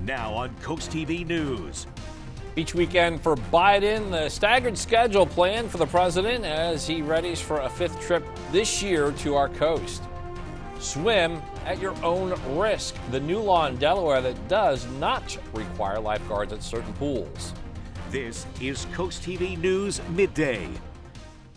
Now on Coast TV News. Beach weekend for Biden, the staggered schedule planned for the president as he readies for a fifth trip this year to our coast. Swim at your own risk. The new law in Delaware that does not require lifeguards at certain pools. This is Coast TV News Midday.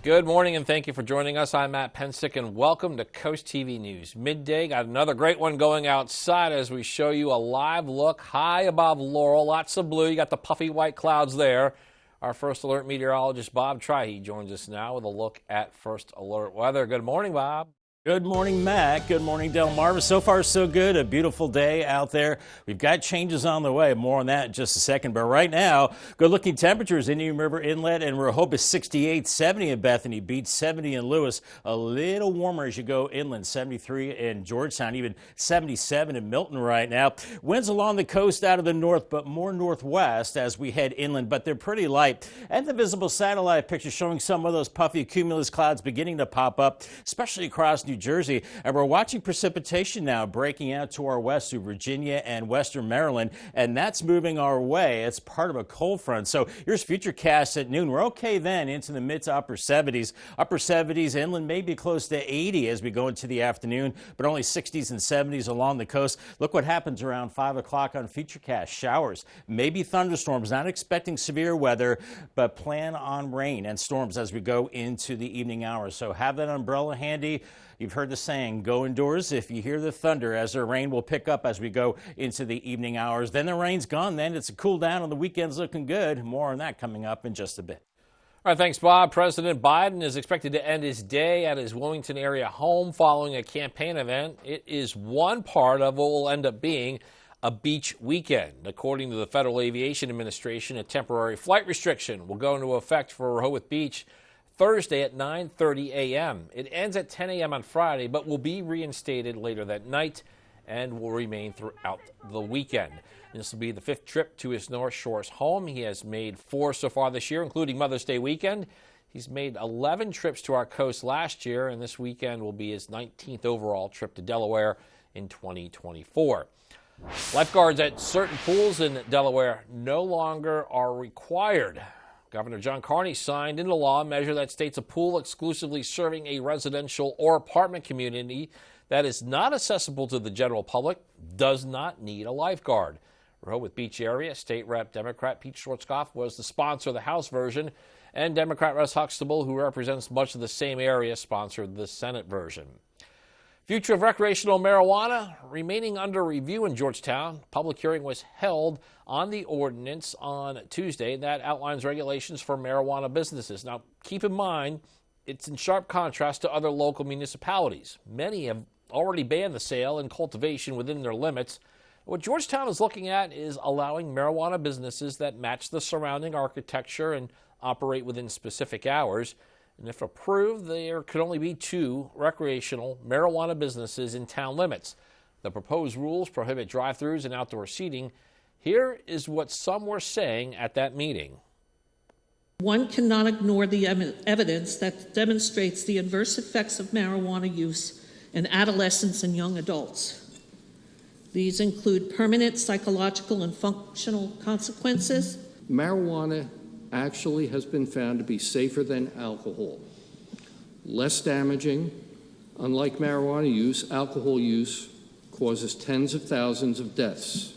Good morning and thank you for joining us. I'm Matt Pensick and welcome to Coast TV News Midday. Got another great one going outside as we show you a live look high above Laurel. Lots of blue. You got the puffy white clouds there. Our First Alert meteorologist Bob Trihey joins us now with a look at First Alert weather. Good morning, Bob. Good morning, Matt. Good morning, Delmarva. So far, so good. A beautiful day out there. We've got changes on the way. More on that in just a second. But right now, good-looking temperatures. Indian River Inlet and Rehoboth 68, 70 in Bethany Beach, 70 in Lewis. A little warmer as you go inland, 73 in Georgetown, even 77 in Milton right now. Winds along the coast out of the north, but more northwest as we head inland, but they're pretty light. And the visible satellite picture showing some of those puffy cumulus clouds beginning to pop up, especially across New Jersey, and we're watching precipitation now breaking out to our west through Virginia and western Maryland, and that's moving our way. It's part of a cold front. So here's Futurecast at noon. We're okay then into the mid to upper 70s. Upper 70s inland, maybe close to 80 as we go into the afternoon, but only 60s and 70s along the coast. Look what happens around 5 o'clock on Futurecast. Showers, maybe thunderstorms. Not expecting severe weather, but plan on rain and storms as we go into the evening hours. So have that umbrella handy. You've heard the saying, go indoors if you hear the thunder, as the rain will pick up as we go into the evening hours. Then the rain's gone. Then it's a cool down and the weekend's looking good. More on that coming up in just a bit. All right, thanks, Bob. President Biden is expected to end his day at his Wilmington area home following a campaign event. It is one part of what will end up being a beach weekend. According to the Federal Aviation Administration, a temporary flight restriction will go into effect for Rehoboth Beach Thursday at 9:30 a.m. It ends at 10 a.m. on Friday, but will be reinstated later that night and will remain throughout the weekend. This will be the fifth trip to his North Shores home. He has made 4 so far this year, including Mother's Day weekend. He's made 11 trips to our coast last year, and this weekend will be his 19th overall trip to Delaware in 2024. Lifeguards at certain pools in Delaware no longer are required. Governor John Carney signed into law a measure that states a pool exclusively serving a residential or apartment community that is not accessible to the general public does not need a lifeguard. Rehoboth Beach area State Rep Democrat Pete Schwarzkopf was the sponsor of the House version, and Democrat Russ Huxtable, who represents much of the same area, sponsored the Senate version. Future of recreational marijuana remaining under review in Georgetown. Public hearing was held on the ordinance on Tuesday that outlines regulations for marijuana businesses. Now, keep in mind, it's in sharp contrast to other local municipalities. Many have already banned the sale and cultivation within their limits. What Georgetown is looking at is allowing marijuana businesses that match the surrounding architecture and operate within specific hours. And if approved, there could only be 2 recreational marijuana businesses in town limits. The proposed rules prohibit drive-thrus and outdoor seating. Here is what some were saying at that meeting. One cannot ignore the evidence that demonstrates the adverse effects of marijuana use in adolescents and young adults. These include permanent psychological and functional consequences. Marijuana actually has been found to be safer than alcohol, less damaging. Unlike marijuana use, alcohol use causes tens of thousands of deaths.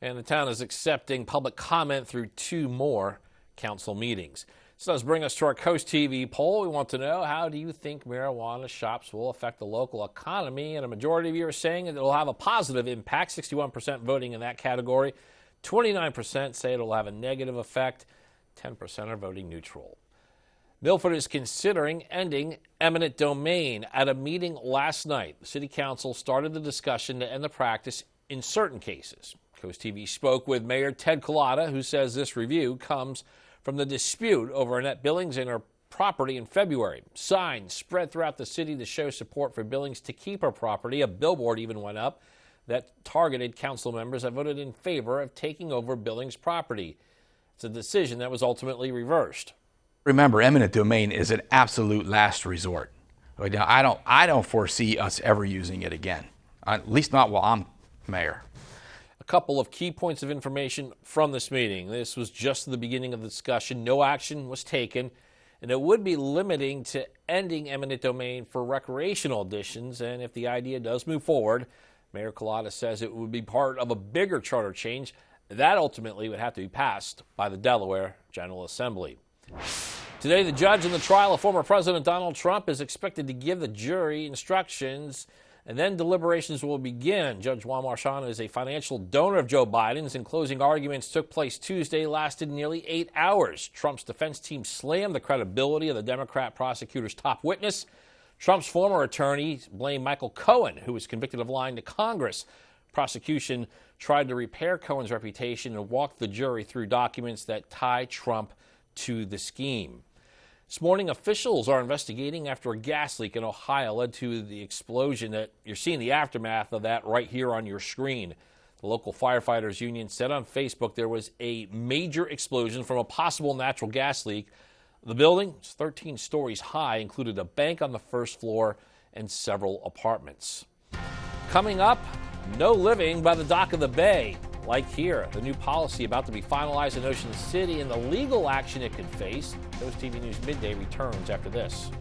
And the town is accepting public comment through 2 more council meetings. This does bring us to our Coast TV poll. We want to know, how do you think marijuana shops will affect the local economy? And a majority of you are saying that it will have a positive impact, 61% voting in that category. 29% say it will have a negative effect. 10% are voting neutral. Milford is considering ending eminent domain. At a meeting last night, the City Council started the discussion to end the practice in certain cases. Coast TV spoke with Mayor Ted Collada, who says this review comes from the dispute over Annette Billings and her property in February. Signs spread throughout the city to show support for Billings to keep her property. A billboard even went up that targeted council members that voted in favor of taking over Billings' property. It's a decision that was ultimately reversed. Remember, eminent domain is an absolute last resort. I don't foresee us ever using it again, at least not while I'm mayor. A couple of key points of information from this meeting. This was just the beginning of the discussion. No action was taken, and it would be limiting to ending eminent domain for recreational additions. And if the idea does move forward, Mayor Collada says it would be part of a bigger charter change that ultimately would have to be passed by the Delaware General Assembly. Today, the judge in the trial of former President Donald Trump is expected to give the jury instructions, and then deliberations will begin. Judge Juan Marchand is a financial donor of Joe Biden's, and closing arguments took place Tuesday, lasted nearly 8 hours. Trump's defense team slammed the credibility of the Democrat prosecutor's top witness. Trump's former attorney blamed Michael Cohen, who was convicted of lying to Congress. Prosecution tried to repair Cohen's reputation and walk the jury through documents that tie Trump to the scheme. This morning, officials are investigating after a gas leak in Ohio led to the explosion that you're seeing the aftermath of that right here on your screen. The local firefighters union said on Facebook there was a major explosion from a possible natural gas leak. The building, 13 stories high, included a bank on the first floor and several apartments. Coming up, no living by the dock of the bay. Like here, the new policy about to be finalized in Ocean City and the legal action it could face. CoastTV News Midday returns after this.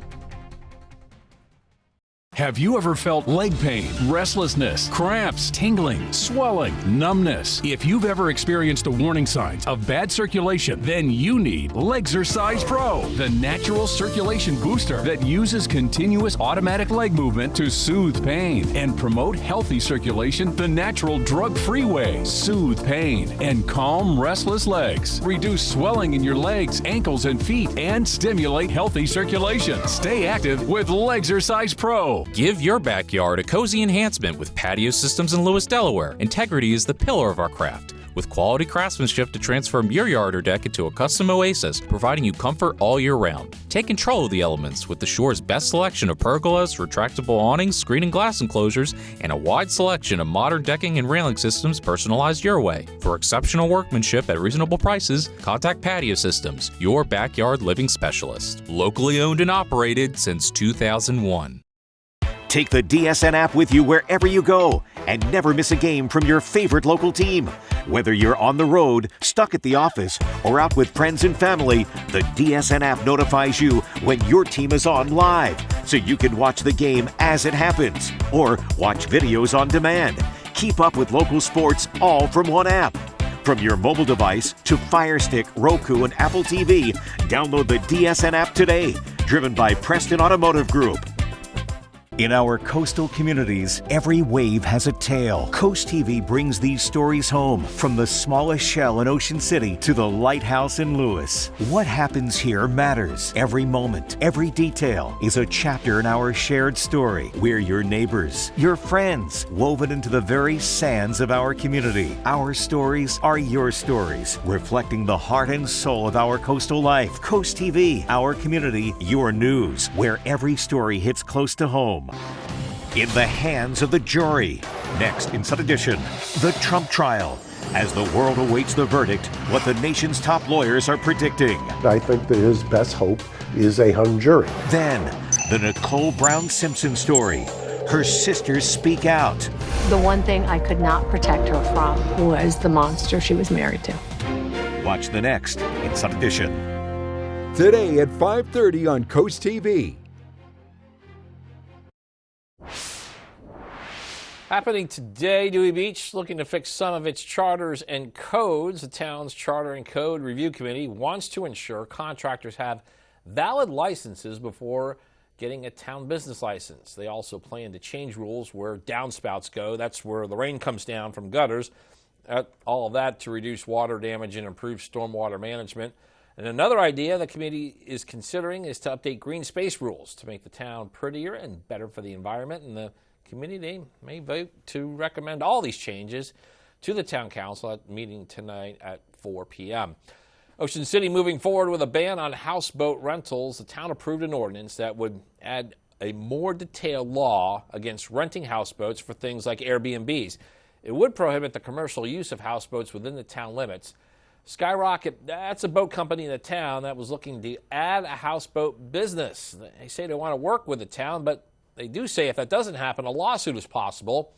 Have you ever felt leg pain, restlessness, cramps, tingling, swelling, numbness? If you've ever experienced the warning signs of bad circulation, then you need Legzercise Pro, the natural circulation booster that uses continuous automatic leg movement to soothe pain and promote healthy circulation the natural drug-free way. Soothe pain and calm restless legs. Reduce swelling in your legs, ankles, and feet, and stimulate healthy circulation. Stay active with Legzercise Pro. Give your backyard a cozy enhancement with Patio Systems in Lewis, Delaware. Integrity is the pillar of our craft, with quality craftsmanship to transform your yard or deck into a custom oasis, providing you comfort all year round. Take control of the elements with the Shore's best selection of pergolas, retractable awnings, screen and glass enclosures, and a wide selection of modern decking and railing systems personalized your way. For exceptional workmanship at reasonable prices, contact Patio Systems, your backyard living specialist. Locally owned and operated since 2001. Take the DSN app with you wherever you go and never miss a game from your favorite local team. Whether you're on the road, stuck at the office, or out with friends and family, the DSN app notifies you when your team is on live, so you can watch the game as it happens or watch videos on demand. Keep up with local sports all from one app. From your mobile device to Fire Stick, Roku, and Apple TV, download the DSN app today. Driven by Preston Automotive Group. In our coastal communities, every wave has a tale. CoastTV brings these stories home, from the smallest shell in Ocean City to the lighthouse in Lewis. What happens here matters. Every moment, every detail is a chapter in our shared story. We're your neighbors, your friends, woven into the very sands of our community. Our stories are your stories, reflecting the heart and soul of our coastal life. CoastTV, our community, your news, where every story hits close to home. In the hands of the jury. Next in Sun Edition, the Trump trial. As the world awaits the verdict, what the nation's top lawyers are predicting. I think that his best hope is a hung jury. Then, the Nicole Brown Simpson story. Her sisters speak out. The one thing I could not protect her from was the monster she was married to. Watch the next in Sun Edition. Today at 5:30 on CoastTV. Happening today, Dewey Beach looking to fix some of its charters and codes. The town's Charter and Code Review Committee wants to ensure contractors have valid licenses before getting a town business license. They also plan to change rules where downspouts go. That's where the rain comes down from gutters. All of that to reduce water damage and improve stormwater management. And another idea the committee is considering is to update green space rules to make the town prettier and better for the environment. And the committee, they may vote to recommend all these changes to the town council at the meeting tonight at 4 p.m. Ocean City moving forward with a ban on houseboat rentals. The town approved an ordinance that would add a more detailed law against renting houseboats for things like Airbnbs. It would prohibit the commercial use of houseboats within the town limits. Skyrocket, that's a boat company in the town that was looking to add a houseboat business. They say they want to work with the town, but they do say if that doesn't happen, a lawsuit is possible.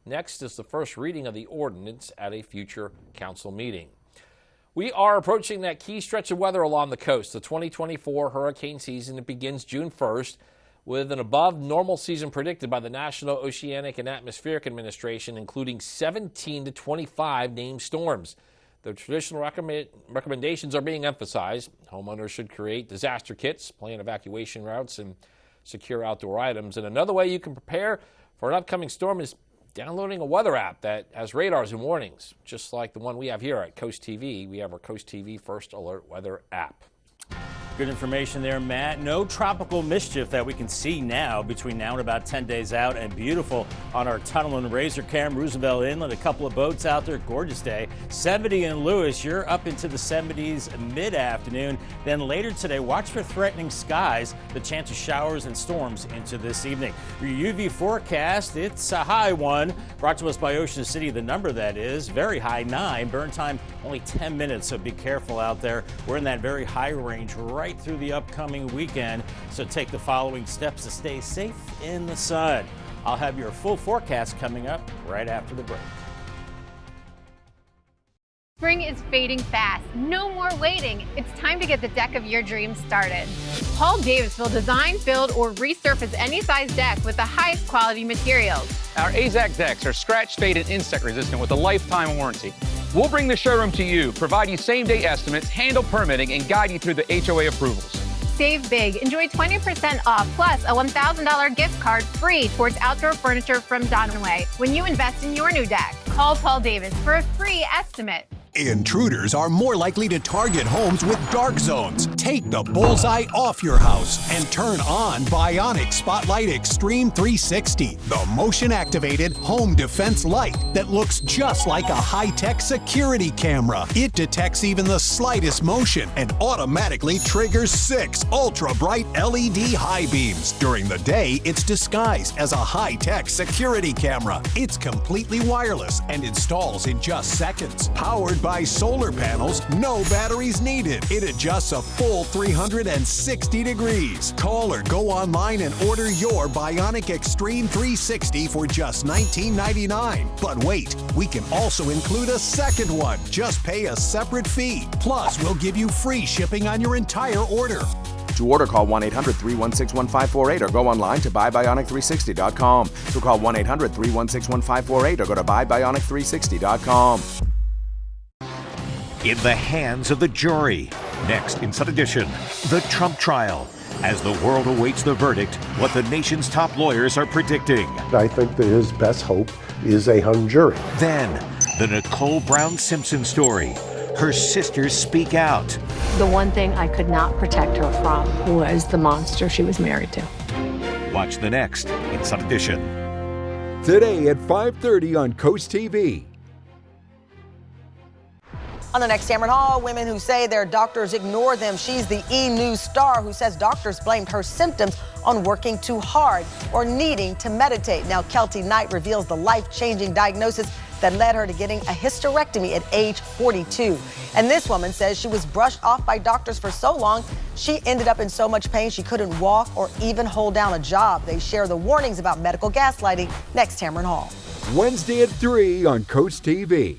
Next is the first reading of the ordinance at a future council meeting. We are approaching that key stretch of weather along the coast. The 2024 hurricane season, it begins June 1st with an above normal season predicted by the National Oceanic and Atmospheric Administration, including 17 to 25 named storms. The traditional recommendations are being emphasized. Homeowners should create disaster kits, plan evacuation routes, and secure outdoor items. And another way you can prepare for an upcoming storm is downloading a weather app that has radars and warnings, just like the one we have here at CoastTV. We have our CoastTV First Alert Weather app. Good information there, Matt. No tropical mischief that we can see now between now and about 10 days out, and beautiful on our Tunnel and Razor Cam, Roosevelt Inlet. A couple of boats out there. Gorgeous day. 70 in Lewis. You're up into the 70s mid-afternoon. Then later today, watch for threatening skies. The chance of showers and storms into this evening. Your UV forecast, it's a high one. Brought to us by Ocean City. The number that is very high, 9. Burn time only 10 minutes, so be careful out there. We're in that very high range right through the upcoming weekend, so take the following steps to stay safe in the sun. I'll have your full forecast coming up right after the break. Spring is fading fast. No more waiting. It's time to get the deck of your dreams started. Paul Davis will design, build, or resurface any size deck with the highest quality materials. Our AZAC decks are scratch, fade, and insect resistant with a lifetime warranty. We'll bring the showroom to you, provide you same-day estimates, handle permitting, and guide you through the HOA approvals. Save big. Enjoy 20% off plus a $1,000 gift card free towards outdoor furniture from Donaway when you invest in your new deck. Call Paul Davis for a free estimate. Intruders are more likely to target homes with dark zones. Take the bullseye off your house and turn on Bionic Spotlight Extreme 360, the motion-activated home defense light that looks just like a high-tech security camera. It detects even the slightest motion and automatically triggers 6 ultra-bright LED high beams. During the day, it's disguised as a high-tech security camera. It's completely wireless and installs in just seconds. Powered by solar panels, no batteries needed. It adjusts a full 360 degrees. Call or go online and order your Bionic Extreme 360 for just $19.99. But wait, we can also include a second one. Just pay a separate fee. Plus, we'll give you free shipping on your entire order. To order, call 1-800-316-1548 or go online to buybionic360.com. So call 1-800-316-1548 or go to buybionic360.com. In the hands of the jury. Next in Sun Edition, the Trump trial. As the world awaits the verdict, what the nation's top lawyers are predicting. I think that his best hope is a hung jury. Then, the Nicole Brown Simpson story. Her sisters speak out. The one thing I could not protect her from was the monster she was married to. Watch the next in Sun Edition. Today at 5:30 on Coast TV. On the next, Tamron Hall, women who say their doctors ignore them. She's the E! News star who says doctors blamed her symptoms on working too hard or needing to meditate. Now, Kelty Knight reveals the life-changing diagnosis that led her to getting a hysterectomy at age 42. And this woman says she was brushed off by doctors for so long, she ended up in so much pain she couldn't walk or even hold down a job. They share the warnings about medical gaslighting. Next, Tamron Hall. Wednesday at 3 on Coast TV.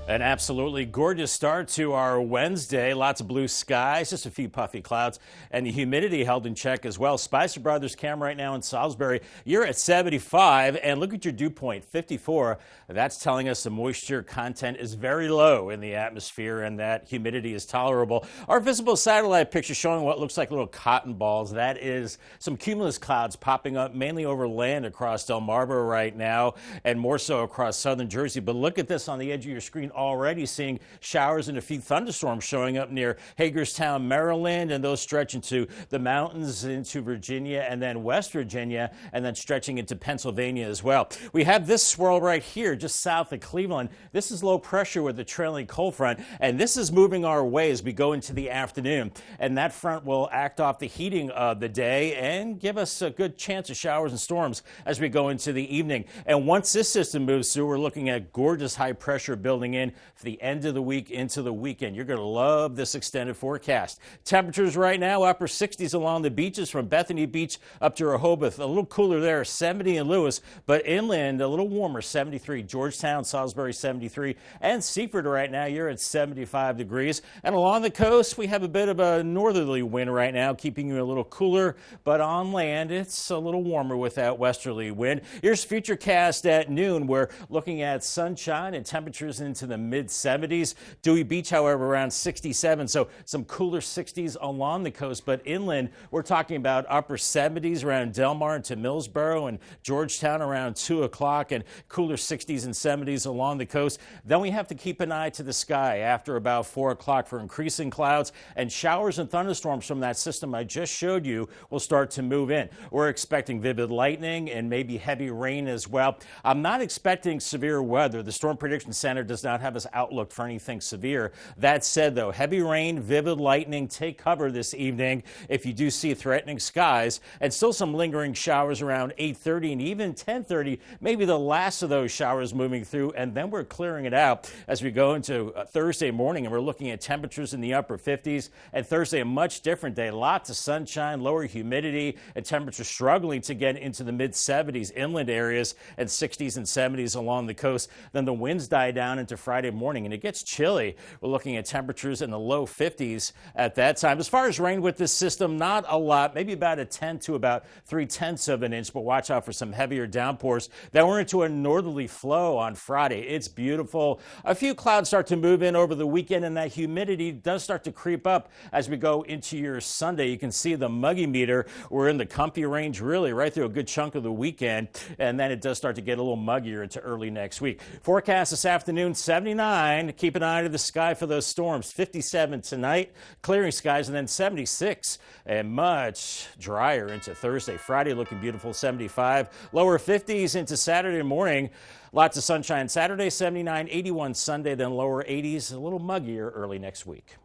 An absolutely gorgeous start to our Wednesday. Lots of blue skies, just a few puffy clouds, and the humidity held in check as well. Spicer Brothers camera right now in Salisbury, you're at 75, and look at your dew point, 54. That's telling us the moisture content is very low in the atmosphere and that humidity is tolerable. Our visible satellite picture showing what looks like little cotton balls. That is some cumulus clouds popping up mainly over land across Delmarva right now, and more so across southern Jersey. But look at this on the edge of your screen. Already seeing showers and a few thunderstorms showing up near Hagerstown, Maryland, and those stretch into the mountains into Virginia and then West Virginia, and then stretching into Pennsylvania as well. We have this swirl right here just south of Cleveland. This is low pressure with the trailing cold front, and this is moving our way as we go into the afternoon. And that front will act off the heating of the day and give us a good chance of showers and storms as we go into the evening. And once this system moves through, we're looking at gorgeous high pressure building in in for the end of the week into the weekend. You're going to love this extended forecast. Temperatures right now, upper 60s along the beaches from Bethany Beach up to Rehoboth. A little cooler there, 70 in Lewis, but inland a little warmer, 73. Georgetown, Salisbury, 73. And Seaford right now, you're at 75 degrees. And along the coast, we have a bit of a northerly wind right now, keeping you a little cooler, but on land, it's a little warmer with that westerly wind. Here's Futurecast at noon. We're looking at sunshine and temperatures into the mid-70s. Dewey Beach, however, around 67, so some cooler 60s along the coast, but inland, we're talking about upper 70s around Delmar into Millsboro and Georgetown around 2 o'clock, and cooler 60s and 70s along the coast. Then we have to keep an eye to the sky after about 4 o'clock for increasing clouds, and showers and thunderstorms from that system I just showed you will start to move in. We're expecting vivid lightning and maybe heavy rain as well. I'm not expecting severe weather. The Storm Prediction Center does not have us outlook for anything severe. That said, though, heavy rain, vivid lightning, take cover this evening if you do see threatening skies, and still some lingering showers around 8:30 and even 10:30, maybe the last of those showers moving through, and then we're clearing it out as we go into Thursday morning, and we're looking at temperatures in the upper 50s, and Thursday a much different day. Lots of sunshine, lower humidity, and temperatures struggling to get into the mid-70s inland areas and 60s and 70s along the coast. Then the winds die down into Friday morning, and it gets chilly. We're looking at temperatures in the low 50s at that time. As far as rain with this system, not a lot, maybe about a 10 to about 3/10 of an inch, but watch out for some heavier downpours. Then we're into a northerly flow on Friday. It's beautiful. A few clouds start to move in over the weekend, and that humidity does start to creep up as we go into your Sunday. You can see the muggy meter. We're in the comfy range really right through a good chunk of the weekend, and then it does start to get a little muggier into early next week. Forecast this afternoon, 79. Keep an eye to the sky for those storms. 57 tonight, clearing skies, and then 76 and much drier into Thursday. Friday looking beautiful, 75. Lower 50s into Saturday morning. Lots of sunshine Saturday, 79, 81 Sunday, then lower 80s, a little muggier early next week.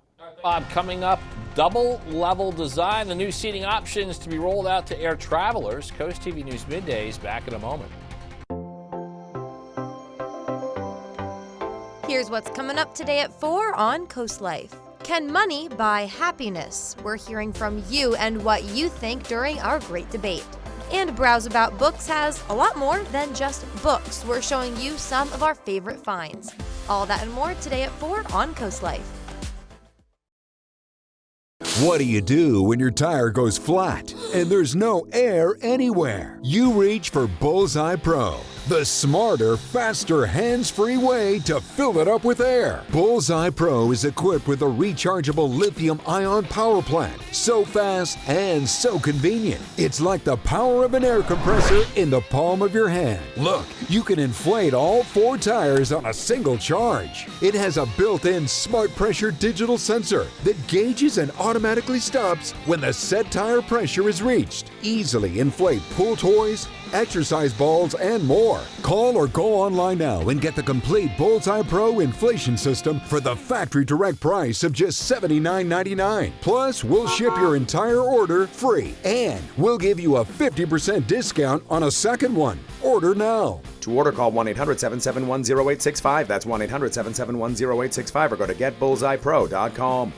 Bob, coming up, double level design, the new seating options to be rolled out to air travelers. Coast TV News Midday is back in a moment. Here's what's coming up today at 4 on Coast Life. Can money buy happiness? We're hearing from you and what you think during our great debate. And Browse About Books has a lot more than just books. We're showing you some of our favorite finds. All that and more today at 4 on Coast Life. What do you do when your tire goes flat and there's no air anywhere? You reach for Bullseye Pro, the smarter, faster, hands-free way to fill it up with air. Bullseye Pro is equipped with a rechargeable lithium-ion power plant. So fast and so convenient. It's like the power of an air compressor in the palm of your hand. Look, you can inflate all 4 tires on a single charge. It has a built-in smart pressure digital sensor that gauges and automatically stops when the set tire pressure is reached. Easily inflate pool toys, exercise balls, and more. Call or go online now and get the complete Bullseye Pro inflation system for the factory direct price of just $79.99. Plus, we'll ship your entire order free, and we'll give you a 50% discount on a second one. Order now. To order, call 1-800-771-0865. That's 1-800-771-0865, or go to getbullseyepro.com.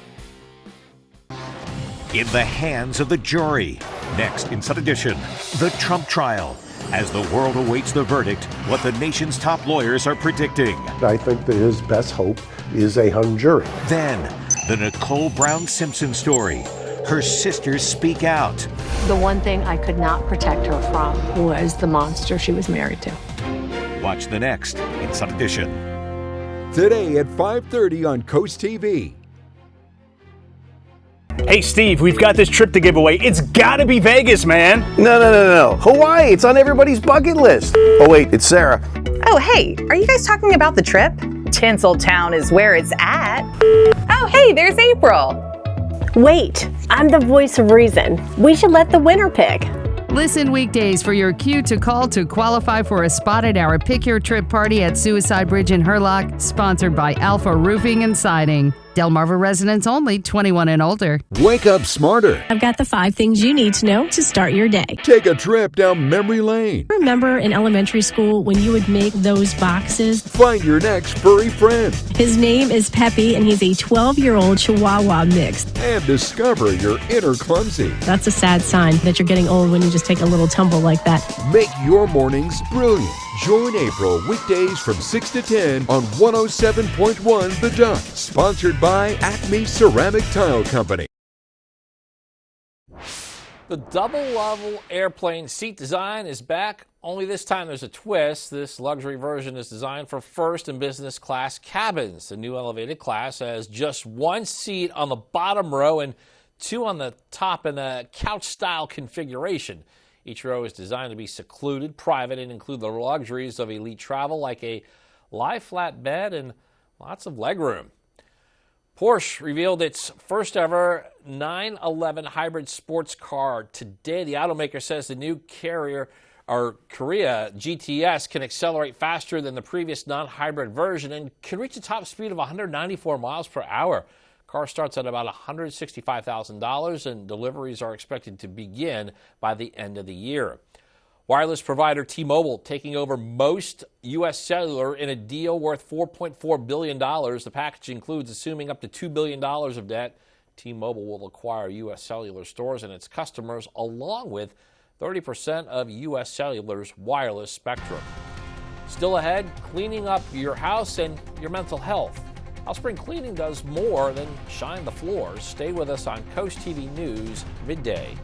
In the hands of the jury. Next in Sun Edition, the Trump trial. As the world awaits the verdict, what the nation's top lawyers are predicting. I think that his best hope is a hung jury. Then, the Nicole Brown Simpson story. Her sisters speak out. The one thing I could not protect her from was the monster she was married to. Watch the next in Sun Edition. Today at 5:30 on Coast TV. Hey Steve, we've got this trip to give away. It's gotta be Vegas, man. No. Hawaii, it's on everybody's bucket list. Oh wait, it's Sarah. Oh hey, are you guys talking about the trip? Tinseltown is where it's at. Oh hey, there's April. Wait, I'm the voice of reason. We should let the winner pick. Listen weekdays for your cue to call to qualify for a spot at our Pick Your Trip party at Suicide Bridge in Hurlock, sponsored by Alpha Roofing and Siding. Delmarva residents only, 21 and older. Wake up smarter. I've got the 5 things you need to know to start your day. Take a trip down memory lane. Remember in elementary school when you would make those boxes? Find your next furry friend. His name is Peppy, and he's a 12-year-old Chihuahua mix. And discover your inner clumsy. That's a sad sign that you're getting old when you just take a little tumble like that. Make your mornings brilliant. Join April weekdays from 6 to 10 on 107.1 The Duck. Sponsored by Acme Ceramic Tile Company. The double-level airplane seat design is back, only this time there's a twist. This luxury version is designed for first and business class cabins. The new elevated class has just 1 seat on the bottom row and 2 on the top in a couch-style configuration. Each row is designed to be secluded, private, and include the luxuries of elite travel like a lie-flat bed and lots of legroom. Porsche revealed its first ever 911 hybrid sports car today. The automaker says the new Korea GTS can accelerate faster than the previous non-hybrid version and can reach a top speed of 194 miles per hour. Car starts at about $165,000 and deliveries are expected to begin by the end of the year. Wireless provider T-Mobile taking over most U.S. Cellular in a deal worth $4.4 billion. The package includes assuming up to $2 billion of debt. T-Mobile will acquire U.S. Cellular stores and its customers along with 30% of U.S. Cellular's wireless spectrum. Still ahead, cleaning up your house and your mental health. How spring cleaning does more than shine the floors. Stay with us on CoastTV News Midday.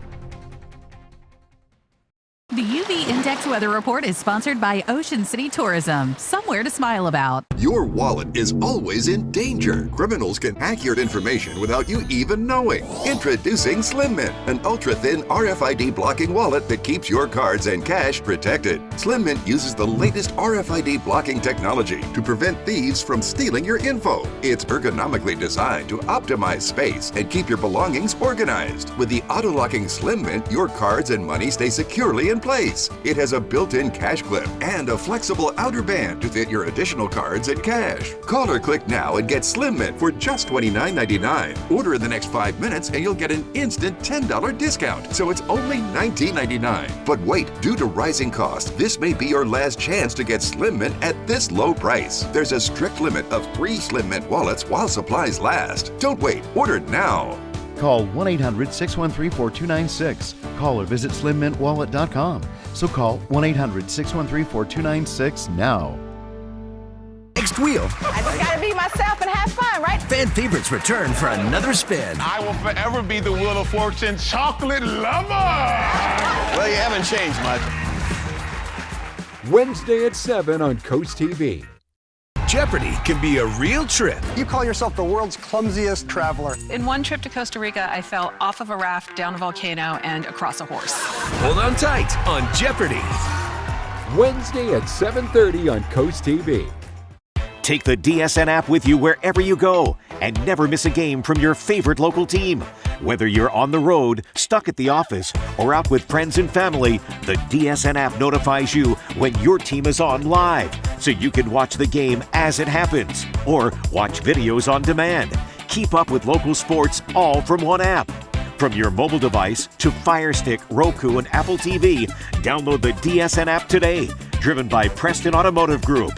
The UV Index Weather Report is sponsored by Ocean City Tourism. Somewhere to smile about. Your wallet is always in danger. Criminals can hack your information without you even knowing. Introducing Slim Mint, an ultra-thin RFID blocking wallet that keeps your cards and cash protected. Slim Mint uses the latest RFID blocking technology to prevent thieves from stealing your info. It's ergonomically designed to optimize space and keep your belongings organized. With the auto-locking Slim Mint, your cards and money stay securely in place. It has a built-in cash clip and a flexible outer band to fit your additional cards and cash. Call or click now and get Slim Mint for just $29.99. Order in the next 5 minutes and you'll get an instant $10 discount, so it's only $19.99. But wait, due to rising costs, this may be your last chance to get Slim Mint at this low price. There's a strict limit of 3 Slim Mint wallets while supplies last. Don't wait, order now. Call 1-800-613-4296. Call or visit slimmintwallet.com. So call 1-800-613-4296 now. Next wheel. I just gotta be myself and have fun, right? Fan favorites return for another spin. I will forever be the Wheel of Fortune chocolate lover. Well, you haven't changed much. Wednesday at 7 on CoastTV. Jeopardy can be a real trip. You call yourself the world's clumsiest traveler. In one trip to Costa Rica, I fell off of a raft, down a volcano, and across a horse. Hold on tight on Jeopardy. Wednesday at 7:30 on CoastTV. Take the DSN app with you wherever you go and never miss a game from your favorite local team. Whether you're on the road, stuck at the office, or out with friends and family, the DSN app notifies you when your team is on live, so you can watch the game as it happens or watch videos on demand. Keep up with local sports all from one app. From your mobile device to Fire Stick, Roku, and Apple TV, download the DSN app today. Driven by Preston Automotive Group.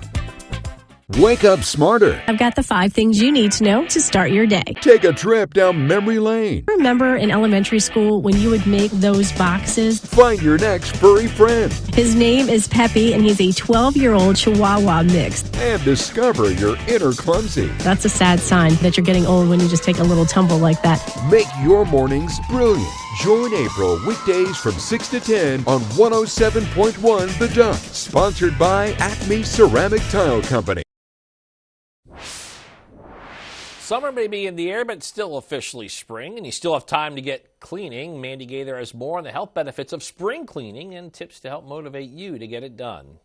Wake up smarter. I've got the 5 things you need to know to start your day. Take a trip down memory lane. Remember in elementary school when you would make those boxes? Find your next furry friend. His name is Peppy, and he's a 12-year-old Chihuahua mix. And discover your inner clumsy. That's a sad sign that you're getting old when you just take a little tumble like that. Make your mornings brilliant. Join April weekdays from 6 to 10 on 107.1 The Duck. Sponsored by Acme Ceramic Tile Company. Summer may be in the air, but still officially spring, and you still have time to get cleaning. Mandy Gaither has more on the health benefits of spring cleaning and tips to help motivate you to get it done.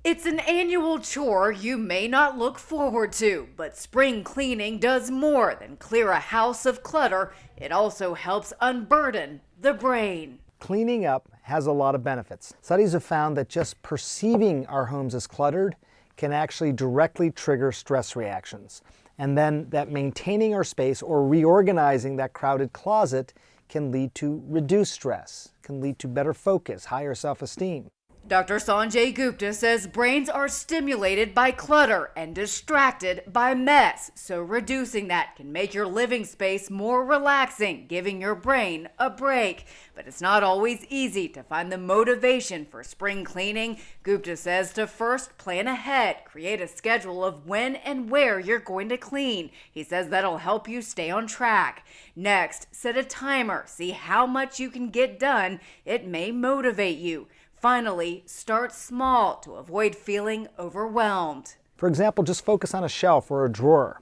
It's an annual chore you may not look forward to, but spring cleaning does more than clear a house of clutter. It also helps unburden the brain. Cleaning up has a lot of benefits. Studies have found that just perceiving our homes as cluttered can actually directly trigger stress reactions. And then that maintaining our space or reorganizing that crowded closet can lead to reduced stress, can lead to better focus, higher self-esteem. Dr. Sanjay Gupta says brains are stimulated by clutter and distracted by mess, so reducing that can make your living space more relaxing, giving your brain a break. But it's not always easy to find the motivation for spring cleaning. Gupta says to first plan ahead, create a schedule of when and where you're going to clean. He says that'll help you stay on track. Next, set a timer, see how much you can get done. It may motivate you. Finally, start small to avoid feeling overwhelmed. For example, just focus on a shelf or a drawer.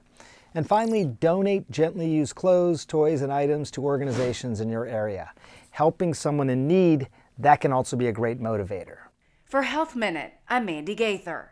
And finally, donate gently used clothes, toys, and items to organizations in your area. Helping someone in need, that can also be a great motivator. For Health Minute, I'm Mandy Gaither.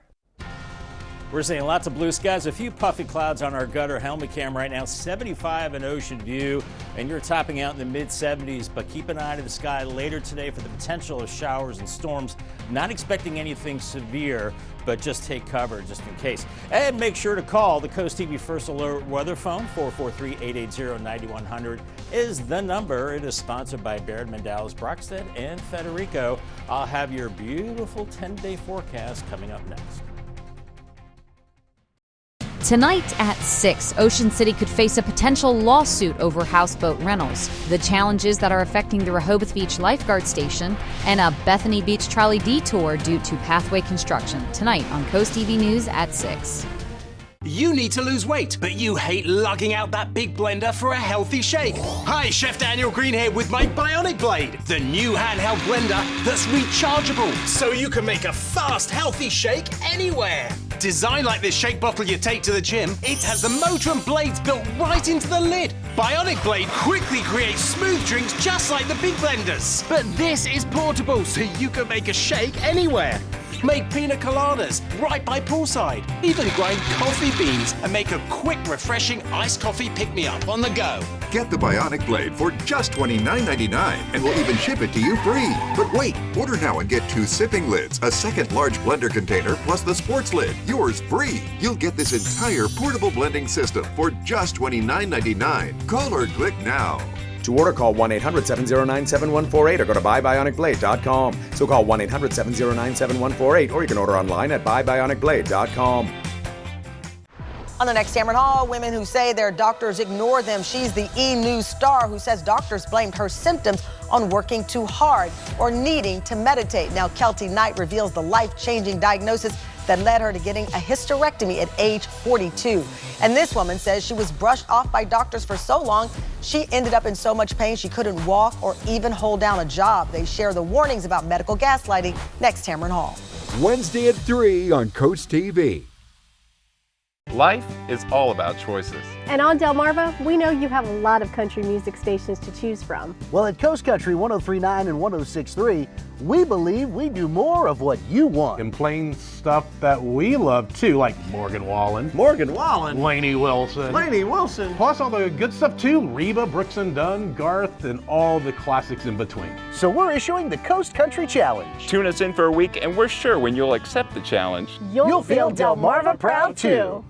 We're seeing lots of blue skies, a few puffy clouds on our gutter helmet cam right now, 75 in Ocean View, and you're topping out in the mid-70s, but keep an eye to the sky later today for the potential of showers and storms. Not expecting anything severe, but just take cover just in case. And make sure to call the Coast TV First Alert weather phone. 443-880-9100 is the number. It is sponsored by Baird, Mandalis, Brockstead, and Federico. I'll have your beautiful 10-day forecast coming up next. Tonight at 6, Ocean City could face a potential lawsuit over houseboat rentals, the challenges that are affecting the Rehoboth Beach lifeguard station, and a Bethany Beach trolley detour due to pathway construction. Tonight on Coast TV News at 6. You need to lose weight, but you hate lugging out that big blender for a healthy shake. Hi, Chef Daniel Green here with my Bionic Blade, the new handheld blender that's rechargeable, so you can make a fast, healthy shake anywhere. Designed like this shake bottle you take to the gym, it has the motor and blades built right into the lid. Bionic Blade quickly creates smooth drinks just like the big blenders. But this is portable, so you can make a shake anywhere. Make pina coladas right by poolside. Even grind coffee beans and make a quick, refreshing iced coffee pick-me-up on the go. Get the Bionic Blade for just $29.99 and we'll even ship it to you free. But wait, order now and get 2 sipping lids, a second large blender container, plus the sports lid. Yours free. You'll get this entire portable blending system for just $29.99. Call or click now. To order, call 1-800-709-7148 or go to buybionicblade.com. So call 1-800-709-7148 or you can order online at buybionicblade.com. On the next Cameron Hall, women who say their doctors ignore them. She's the E-News star who says doctors blamed her symptoms on working too hard or needing to meditate. Now, Kelty Knight reveals the life-changing diagnosis that led her to getting a hysterectomy at age 42. And this woman says she was brushed off by doctors for so long, she ended up in so much pain she couldn't walk or even hold down a job. They share the warnings about medical gaslighting next Cameron Hall. Wednesday at 3 on Coast TV. Life is all about choices. And on Delmarva, we know you have a lot of country music stations to choose from. Well, at Coast Country 103.9 and 106.3, we believe we do more of what you want. And playing stuff that we love too, like Morgan Wallen. Morgan Wallen? Lainey Wilson. Lainey Wilson. Plus all the good stuff too, Reba, Brooks and Dunn, Garth, and all the classics in between. So we're issuing the Coast Country Challenge. Tune us in for a week and we're sure when you'll accept the challenge, you'll feel Delmarva proud too.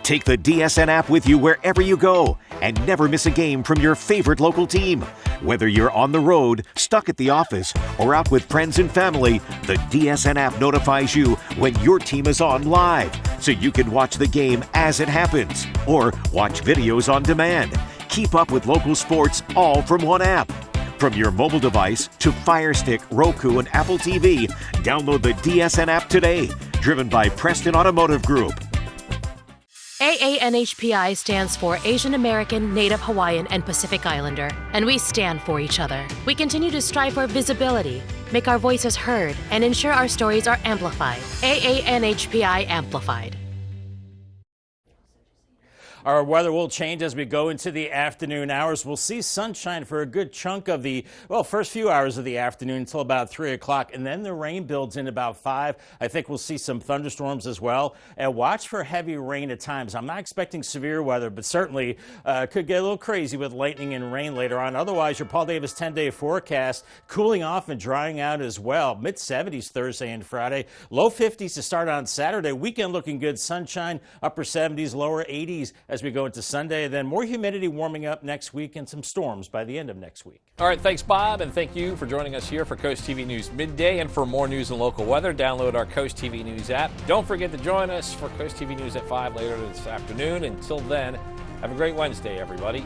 Take the DSN app with you wherever you go and never miss a game from your favorite local team. Whether you're on the road, stuck at the office, or out with friends and family, the DSN app notifies you when your team is on live, so you can watch the game as it happens or watch videos on demand. Keep up with local sports all from one app. From your mobile device to Fire Stick, Roku, and Apple TV, download the DSN app today. Driven by Preston Automotive Group. AANHPI stands for Asian American, Native Hawaiian, and Pacific Islander, and we stand for each other. We continue to strive for visibility, make our voices heard, and ensure our stories are amplified. AANHPI Amplified. Our weather will change as we go into the afternoon hours. We'll see sunshine for a good chunk of the, first few hours of the afternoon until about 3 o'clock, and then the rain builds in about 5. I think we'll see some thunderstorms as well, and watch for heavy rain at times. I'm not expecting severe weather, but certainly could get a little crazy with lightning and rain later on. Otherwise, your Paul Davis 10-day forecast cooling off and drying out as well. Mid-70s Thursday and Friday, low 50s to start on Saturday. Weekend looking good, sunshine, upper 70s, lower 80s as we go into Sunday. Then more humidity warming up next week and some storms by the end of next week. All right, thanks, Bob, and thank you for joining us here for Coast TV News Midday. And for more news and local weather, download our Coast TV News app. Don't forget to join us for Coast TV News at 5 later this afternoon. Until then, have a great Wednesday, everybody.